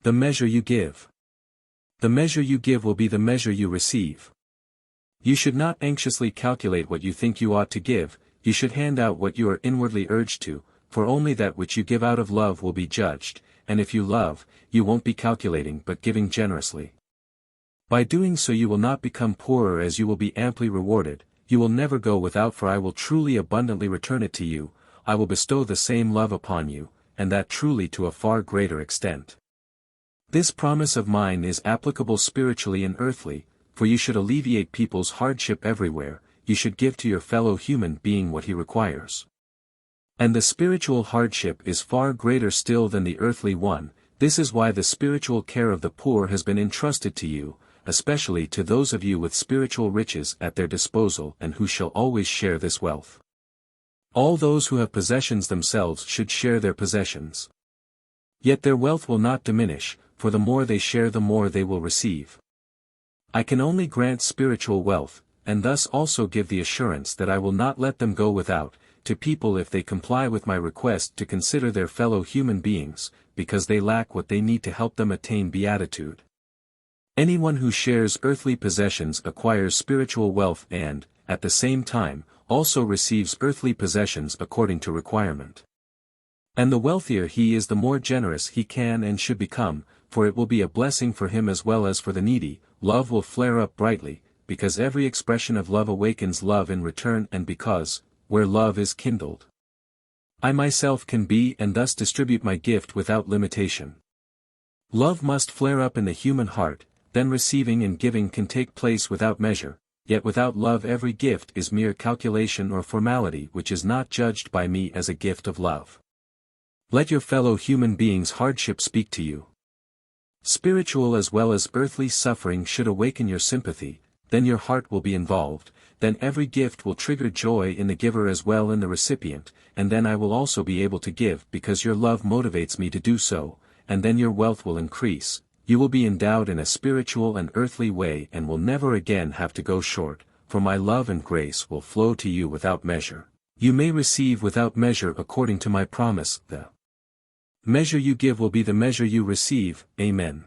The measure you give. The measure you give will be the measure you receive. You should not anxiously calculate what you think you ought to give, you should hand out what you are inwardly urged to, for only that which you give out of love will be judged, and if you love, you won't be calculating but giving generously. By doing so you will not become poorer as you will be amply rewarded, you will never go without, for I will truly abundantly return it to you, I will bestow the same love upon you, and that truly to a far greater extent. This promise of mine is applicable spiritually and earthly, for you should alleviate people's hardship everywhere, you should give to your fellow human being what he requires. And the spiritual hardship is far greater still than the earthly one, this is why the spiritual care of the poor has been entrusted to you, especially to those of you with spiritual riches at their disposal and who shall always share this wealth. All those who have possessions themselves should share their possessions. Yet their wealth will not diminish, for the more they share the more they will receive. I can only grant spiritual wealth, and thus also give the assurance that I will not let them go without, to people if they comply with my request to consider their fellow human beings, because they lack what they need to help them attain beatitude. Anyone who shares earthly possessions acquires spiritual wealth and, at the same time, also receives earthly possessions according to requirement. And the wealthier he is the more generous he can and should become, for it will be a blessing for him as well as for the needy. Love will flare up brightly, because every expression of love awakens love in return, and because, where love is kindled, I myself can be and thus distribute my gift without limitation. Love must flare up in the human heart, then receiving and giving can take place without measure, yet without love every gift is mere calculation or formality which is not judged by me as a gift of love. Let your fellow human beings' hardship speak to you. Spiritual as well as earthly suffering should awaken your sympathy, then your heart will be involved, then every gift will trigger joy in the giver as well in the recipient, and then I will also be able to give because your love motivates me to do so, and then your wealth will increase, you will be endowed in a spiritual and earthly way and will never again have to go short, for my love and grace will flow to you without measure. You may receive without measure according to my promise, the measure you give will be the measure you receive. Amen.